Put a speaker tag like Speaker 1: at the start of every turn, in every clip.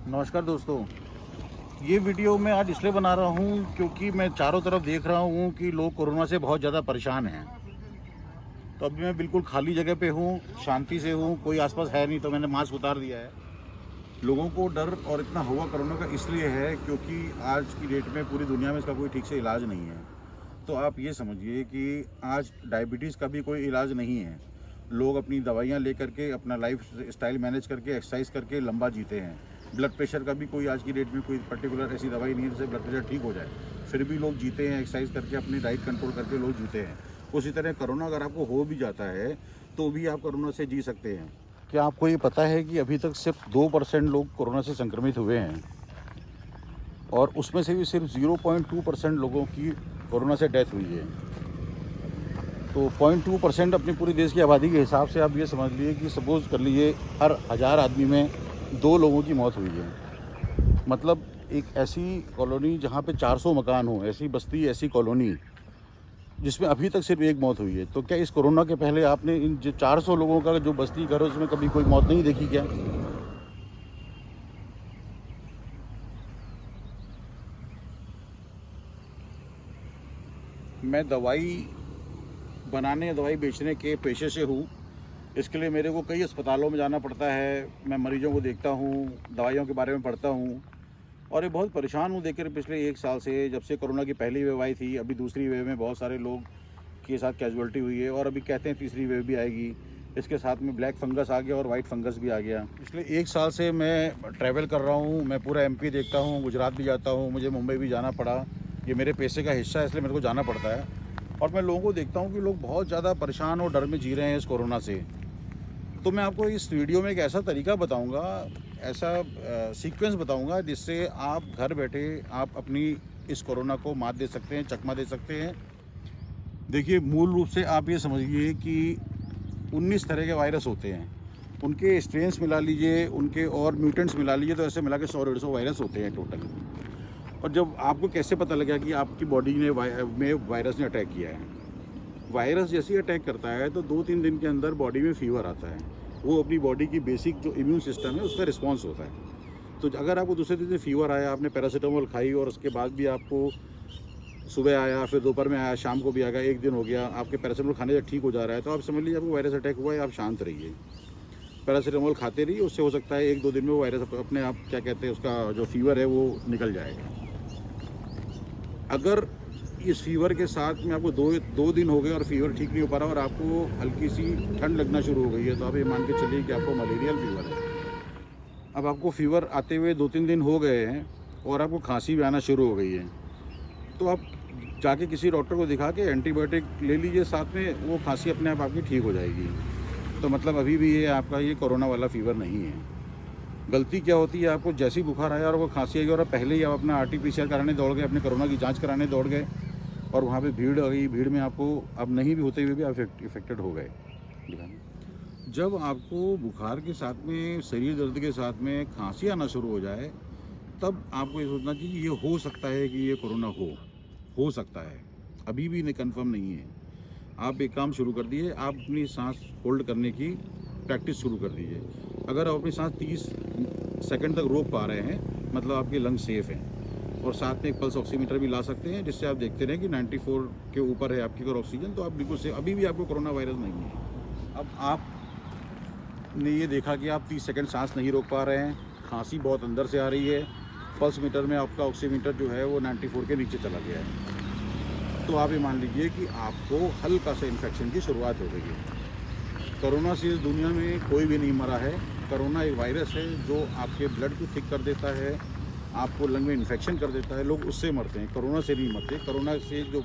Speaker 1: नमस्कार दोस्तों। ये वीडियो मैं आज इसलिए बना रहा हूँ क्योंकि मैं चारों तरफ देख रहा हूँ कि लोग कोरोना से बहुत ज़्यादा परेशान हैं। तो अभी मैं बिल्कुल खाली जगह पे हूँ, शांति से हूँ, कोई आसपास है नहीं, तो मैंने मास्क उतार दिया है। लोगों को डर और इतना हुआ कोरोना का इसलिए है क्योंकि आज की डेट में पूरी दुनिया में इसका कोई ठीक से इलाज नहीं है। तो आप ये समझिए कि आज डायबिटीज़ का भी कोई इलाज नहीं है। लोग अपनी दवाइयाँ लेकर के अपना लाइफ स्टाइल मैनेज करके एक्सरसाइज करके लंबा जीते हैं। ब्लड प्रेशर का भी कोई आज की डेट में कोई पर्टिकुलर ऐसी दवाई नहीं है जिससे ब्लड प्रेशर ठीक हो जाए, फिर भी लोग जीते हैं, एक्सरसाइज करके अपनी डाइट कंट्रोल करके लोग जीते हैं। उसी तरह कोरोना अगर आपको हो भी जाता है तो भी आप कोरोना से जी सकते हैं। क्या आपको ये पता है कि अभी तक सिर्फ 2% लोग कोरोना से संक्रमित हुए हैं और उसमें से भी सिर्फ 0.2% लोगों की कोरोना से डेथ हुई है। तो 0.2% अपनी पूरी देश की आबादी के हिसाब से आप ये समझ लीजिए कि सपोज़ कर लीजिए हर 1000 आदमी में 2 लोगों की मौत हुई है। मतलब एक ऐसी कॉलोनी जहाँ पे 400 मकान हो, ऐसी बस्ती, ऐसी कॉलोनी जिसमें अभी तक सिर्फ एक मौत हुई है। तो क्या इस कोरोना के पहले आपने इन जो 400 लोगों का जो बस्ती घर है उसमें कभी कोई मौत नहीं देखी क्या? मैं दवाई बनाने, दवाई बेचने के पेशे से हूँ। इसके लिए मेरे को कई अस्पतालों में जाना पड़ता है। मैं मरीजों को देखता हूँ, दवाइयों के बारे में पढ़ता हूँ और ये बहुत परेशान हूँ देखकर पिछले 1 साल से। जब से कोरोना की पहली वेव आई थी, अभी दूसरी वेव में बहुत सारे लोग के साथ कैजुअल्टी हुई है और अभी कहते हैं तीसरी वेव भी आएगी। इसके साथ में ब्लैक फंगस आ गया और वाइट फंगस भी आ गया। पिछले 1 साल से मैं ट्रैवल कर रहा हूँ। मैं पूरा एमपी देखता हूँ, गुजरात भी जाता हूँ, मुझे मुंबई भी जाना पड़ा। ये मेरे पैसे का हिस्सा है, इसलिए मेरे को जाना पड़ता है। और मैं लोगों को देखता हूँ कि लोग बहुत ज़्यादा परेशान और डर में जी रहे हैं इस कोरोना से। तो मैं आपको इस वीडियो में एक ऐसा तरीका बताऊंगा, ऐसा सीक्वेंस बताऊंगा जिससे आप घर बैठे आप अपनी इस कोरोना को मात दे सकते हैं, चकमा दे सकते हैं। देखिए, मूल रूप से आप ये समझिए कि 19 तरह के वायरस होते हैं। उनके स्ट्रेन्स मिला लीजिए, उनके और म्यूटेंट्स मिला लीजिए, तो ऐसे मिला के 100-150 वायरस होते हैं टोटल। और जब आपको कैसे पता लगा कि आपकी बॉडी में वायरस ने अटैक किया है? वायरस जैसे ही अटैक करता है तो 2-3 दिन के अंदर बॉडी में फीवर आता है। वो अपनी बॉडी की बेसिक जो इम्यून सिस्टम है उसका रिस्पॉन्स होता है। तो अगर आपको दूसरे दिन फीवर आया, आपने पैरासीटामोल खाई और उसके बाद भी आपको सुबह आया, फिर दोपहर में आया, शाम को भी आ गया, 1 दिन हो गया, आपके पैरासीटामोल खाने से ठीक हो जा रहा है, तो आप समझ लीजिए आपको वायरस अटैक हुआ है। आप शांत रहिए, पैरासीटामोल खाते रहिए। उससे हो सकता है 1-2 दिन में वो वायरस अपने आप, क्या कहते हैं, उसका जो फीवर है वो निकल जाएगा। अगर इस फीवर के साथ में आपको दो दिन हो गए और फीवर ठीक नहीं हो पा रहा और आपको हल्की सी ठंड लगना शुरू हो गई है, तो आप ये मान के चलिए कि आपको मलेरियल फीवर है। अब आपको फीवर आते हुए 2-3 दिन हो गए हैं और आपको खांसी भी आना शुरू हो गई है, तो आप जाके किसी डॉक्टर को दिखा के एंटीबायोटिक ले लीजिए साथ में, वो खांसी अपने आप आपकी ठीक हो जाएगी। तो मतलब अभी भी ये आपका ये कोरोना वाला फीवर नहीं है। गलती क्या होती है, आपको जैसे ही बुखार आया और वो खांसी आई और पहले ही आप अपना RT-PCR कराने दौड़ गए, अपने कोरोना की जांच कराने दौड़ गए और वहाँ पे भीड़ आ गई। भीड़ में आपको अब नहीं भी होते हुए भी आप इफेक्टेड हो गए। जब आपको बुखार के साथ में, शरीर दर्द के साथ में खांसी आना शुरू हो जाए, तब आपको ये सोचना चाहिए ये हो सकता है कि ये कोरोना हो सकता है। अभी भी नहीं, कन्फर्म नहीं है। आप एक काम शुरू कर दिए, आप अपनी सांस होल्ड करने की प्रैक्टिस शुरू कर दीजिए। अगर आप अपनी सांस 30 सेकंड तक रोक पा रहे हैं, मतलब आपके लंग सेफ हैं। और साथ में एक पल्स ऑक्सीमीटर भी ला सकते हैं, जिससे आप देखते रहें कि 94 के ऊपर है आपकी अगर ऑक्सीजन, तो आप बिल्कुल सेफ। अभी भी आपको कोरोना वायरस नहीं है। अब आपने ये देखा कि आप 30 सेकंड सांस नहीं रोक पा रहे हैं, खांसी बहुत अंदर से आ रही है, पल्स मीटर में आपका ऑक्सीमीटर जो है वो 94 के नीचे चला गया है, तो आप ये मान लीजिए कि आपको हल्का सा इन्फेक्शन की शुरुआत हो गई है। कोरोना से इस दुनिया में कोई भी नहीं मरा है। कोरोना एक वायरस है जो आपके ब्लड को थिक कर देता है, आपको लंग में इन्फेक्शन कर देता है। लोग उससे मरते हैं, कोरोना से नहीं मरते। कोरोना से जो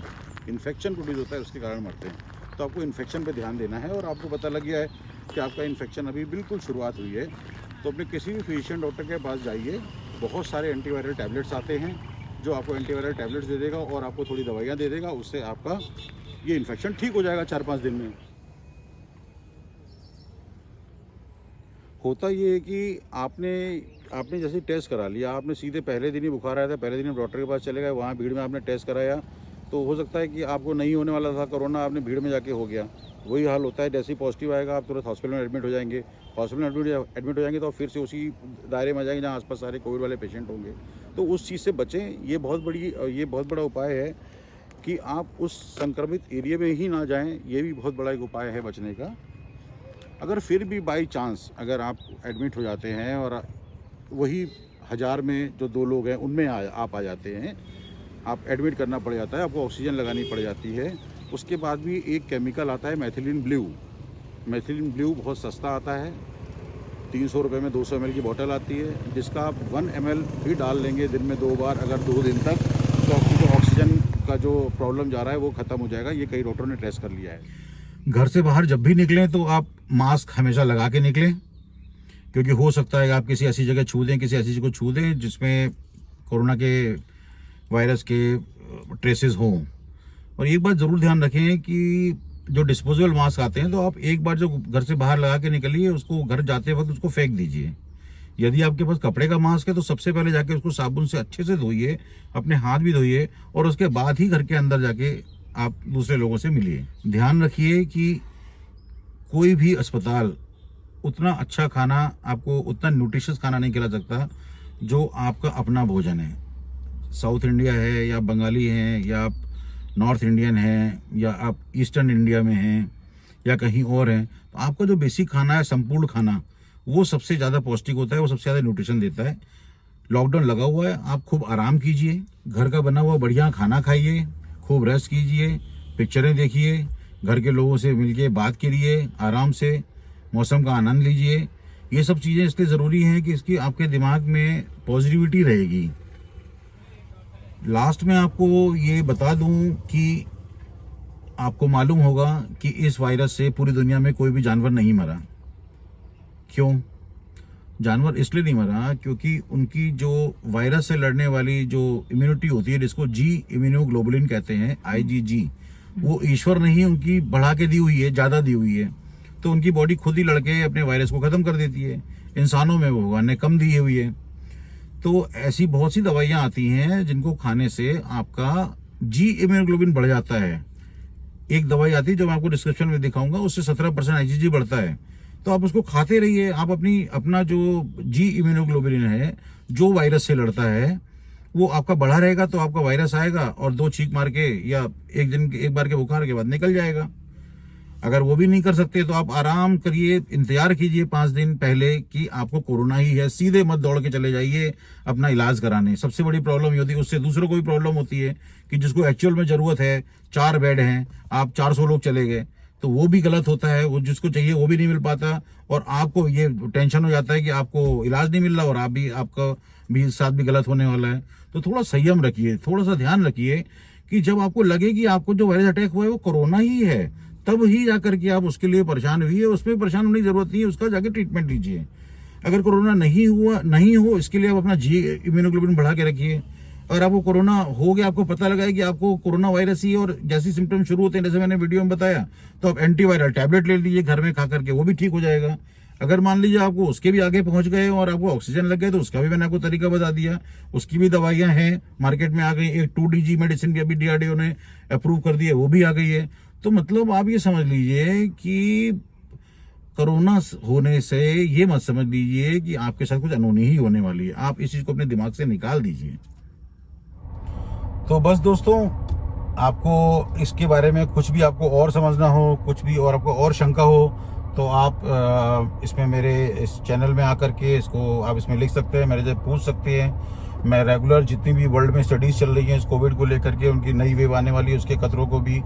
Speaker 1: इन्फेक्शन प्रोड्यूस होता है उसके कारण मरते हैं। तो आपको इन्फेक्शन पे ध्यान देना है और आपको पता लग गया है कि आपका इन्फेक्शन अभी बिल्कुल शुरुआत हुई है, तो अपने किसी भी फिजिशियन डॉक्टर के पास जाइए। बहुत सारे एंटीवायरल टैबलेट्स आते हैं जो आपको एंटीवायरल टैबलेट्स दे देगा और आपको थोड़ी दवाइयाँ दे देगा। उससे आपका ये इन्फेक्शन ठीक हो जाएगा 4-5 दिन में। होता ये है कि आपने जैसे टेस्ट करा लिया, आपने सीधे पहले दिन ही बुखार आया था, पहले दिन डॉक्टर के पास चले गए, वहाँ भीड़ में आपने टेस्ट कराया, तो हो सकता है कि आपको नहीं होने वाला था कोरोना, आपने भीड़ में जाके हो गया। वही हाल होता है, जैसे ही पॉजिटिव आएगा आप तुरंत हॉस्पिटल में एडमिट हो जाएंगे। हॉस्पिटल में एडमिट हो जाएंगे तो फिर से उसी दायरे में आ जाएंगे जहाँ आसपास सारे कोविड वाले पेशेंट होंगे। तो उस चीज़ से बचें। ये बहुत बड़ा उपाय है कि आप उस संक्रमित एरिया में ही ना जाएं। ये भी बहुत बड़ा एक उपाय है बचने का। अगर फिर भी बाई चांस अगर आप एडमिट हो जाते हैं और वही 1000 में जो 2 लोग हैं उनमें आप आ जाते हैं, आप एडमिट करना पड़ जाता है, आपको ऑक्सीजन लगानी पड़ जाती है। उसके बाद भी एक केमिकल आता है मेथिलीन ब्लू। मेथिलीन ब्लू बहुत सस्ता आता है, 300 रुपये में 200 ml की बोतल आती है, जिसका आप 1 ml भी डाल लेंगे दिन में 2 बार अगर 2 दिन तक, तो आपकी जो ऑक्सीजन का जो प्रॉब्लम जा रहा है वो ख़त्म हो जाएगा। ये कई डॉक्टरों ने टेस्ट कर लिया है।
Speaker 2: घर से बाहर जब भी निकलें तो आप मास्क हमेशा लगा के निकलें, क्योंकि हो सकता है कि आप किसी ऐसी जगह छू दें, किसी ऐसी चीज़ को छू दें जिसमें कोरोना के वायरस के ट्रेसेस हों। और एक बात ज़रूर ध्यान रखें कि जो डिस्पोजेबल मास्क आते हैं तो आप एक बार जो घर से बाहर लगा के निकलिए, उसको घर जाते वक्त उसको फेंक दीजिए। यदि आपके पास कपड़े का मास्क है तो सबसे पहले जाके उसको साबुन से अच्छे से धोइए, अपने हाथ भी धोइए, और उसके बाद ही घर के अंदर जाके आप दूसरे लोगों से मिलिए। ध्यान रखिए कि कोई भी अस्पताल उतना अच्छा खाना आपको, उतना न्यूट्रिशियस खाना नहीं खिला सकता जो आपका अपना भोजन है। साउथ इंडिया है या बंगाली हैं या आप नॉर्थ इंडियन हैं या आप ईस्टर्न इंडिया में हैं या कहीं और हैं, तो आपका जो बेसिक खाना है, संपूर्ण खाना, वो सबसे ज़्यादा पौष्टिक होता है, वो सबसे ज़्यादा न्यूट्रिशन देता है। लॉकडाउन लगा हुआ है, आप खूब आराम कीजिए, घर का बना हुआ बढ़िया खाना खाइए, खूब रेस्ट कीजिए, पिक्चरें देखिए, घर के लोगों से मिलके बात करिए, आराम से मौसम का आनंद लीजिए। ये सब चीज़ें इसलिए ज़रूरी हैं कि इसकी आपके दिमाग में पॉजिटिविटी रहेगी। लास्ट में आपको ये बता दूं कि आपको मालूम होगा कि इस वायरस से पूरी दुनिया में कोई भी जानवर नहीं मरा। क्यों? जानवर इसलिए नहीं मरा क्योंकि उनकी जो वायरस से लड़ने वाली जो इम्यूनिटी होती है, जिसको जी इम्यूनोग्लोबुलिन कहते हैं, IgG, वो ईश्वर ने ही उनकी बढ़ा के दी हुई है, ज़्यादा दी हुई है। तो उनकी बॉडी खुद ही लड़के अपने वायरस को ख़त्म कर देती है। इंसानों में वो भगवान ने कम दी हुई है। तो ऐसी बहुत सी दवाइयाँ आती हैं जिनको खाने से आपका जी इम्यूनोग्लोबिन बढ़ जाता है। एक दवाई आती है जो मैं आपको डिस्क्रिप्शन में दिखाऊंगा, उससे 17% IgG बढ़ता है। तो आप उसको खाते रहिए। आप अपना जो जी इम्यूनोग्लोबिन है, जो वायरस से लड़ता है, वो आपका बढ़ा रहेगा। तो आपका वायरस आएगा और 2 छींक मार के या एक बार के बुखार के बाद निकल जाएगा। अगर वो भी नहीं कर सकते तो आप आराम करिए, इंतजार कीजिए 5 दिन पहले कि आपको कोरोना ही है। सीधे मत दौड़ के चले जाइए अपना इलाज कराने। सबसे बड़ी प्रॉब्लम ये होती है, उससे दूसरों को भी प्रॉब्लम होती है कि जिसको एक्चुअल में ज़रूरत है, 4 बेड हैं, आप 400 लोग चले गए, तो वो भी गलत होता है। वो जिसको चाहिए वो भी नहीं मिल पाता, और आपको ये टेंशन हो जाता है कि आपको इलाज नहीं मिल रहा और आपका भी साथ भी गलत होने वाला है। तो थोड़ा संयम रखिए, थोड़ा सा ध्यान रखिए कि जब आपको लगे कि आपको जो वायरस अटैक हुआ है वो कोरोना ही है, तब ही जाकर के आप उसके लिए परेशान हुई है। उसमें परेशान होने की जरूरत नहीं है, उसका जाके ट्रीटमेंट लीजिए। अगर कोरोना नहीं हो, इसके लिए आप अपना जी इम्यूनोग्लोबिन बढ़ा के रखिए। अगर आपको कोरोना हो गया, आपको पता लगा है कि आपको कोरोना वायरस ही, और जैसे सिम्टम शुरू होते हैं, जैसे मैंने वीडियो में बताया, तो आप एंटीवायरल टैबलेट ले लीजिए घर में खा करके, वो भी ठीक हो जाएगा। अगर मान लीजिए आपको उसके भी आगे पहुंच गए और आपको ऑक्सीजन लग गए, तो उसका भी मैंने आपको तरीका बता दिया। उसकी भी दवाइयां हैं, मार्केट में आ गई। एक 2DG मेडिसिन भी अभी DRDO ने अप्रूव कर दी है, वो भी आ गई है। तो मतलब आप ये समझ लीजिए कि कोरोना होने से ये मत समझ लीजिए कि आपके साथ कुछ अनहोनी ही होने वाली है। आप इस चीज को अपने दिमाग से निकाल दीजिए। तो बस दोस्तों, आपको इसके बारे में कुछ भी आपको और समझना हो, कुछ भी और आपको और शंका हो, तो आप इसमें मेरे इस चैनल में आकर के इसको आप इसमें लिख सकते हैं, मेरे से पूछ सकते हैं। मैं रेगुलर जितनी भी वर्ल्ड में स्टडीज़ चल रही हैं इस कोविड को लेकर के, उनकी नई वेव आने वाली है, उसके खतरों को भी,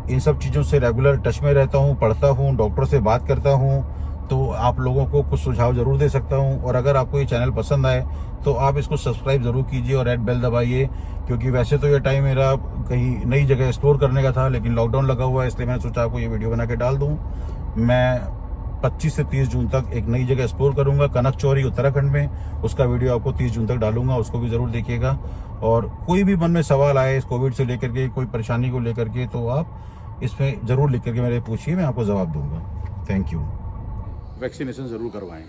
Speaker 2: इन सब चीज़ों से रेगुलर टच में रहता हूँ, पढ़ता हूँ, डॉक्टर से बात करता हूँ। तो आप लोगों को कुछ सुझाव ज़रूर दे सकता हूँ। और अगर आपको ये चैनल पसंद आए तो आप इसको सब्सक्राइब ज़रूर कीजिए और रेड बेल दबाइए, क्योंकि वैसे तो ये टाइम मेरा कहीं नई जगह एक्सप्लोर करने का था, लेकिन लॉकडाउन लगा हुआ है, इसलिए मैंने सोचा आपको ये वीडियो बना के डाल दूँ। मैं 25 से 30 जून तक एक नई जगह एक्सप्लोर करूंगा, कनक चौरी उत्तराखंड में। उसका वीडियो आपको 30 जून तक डालूंगा, उसको भी ज़रूर देखिएगा। और कोई भी मन में सवाल आए इस कोविड से लेकर के, कोई परेशानी को लेकर के, तो आप इसमें ज़रूर लिख करके मेरे पूछिए, मैं आपको जवाब दूंगा। Thank you.
Speaker 1: वैक्सीनेशन ज़रूर करवाएं।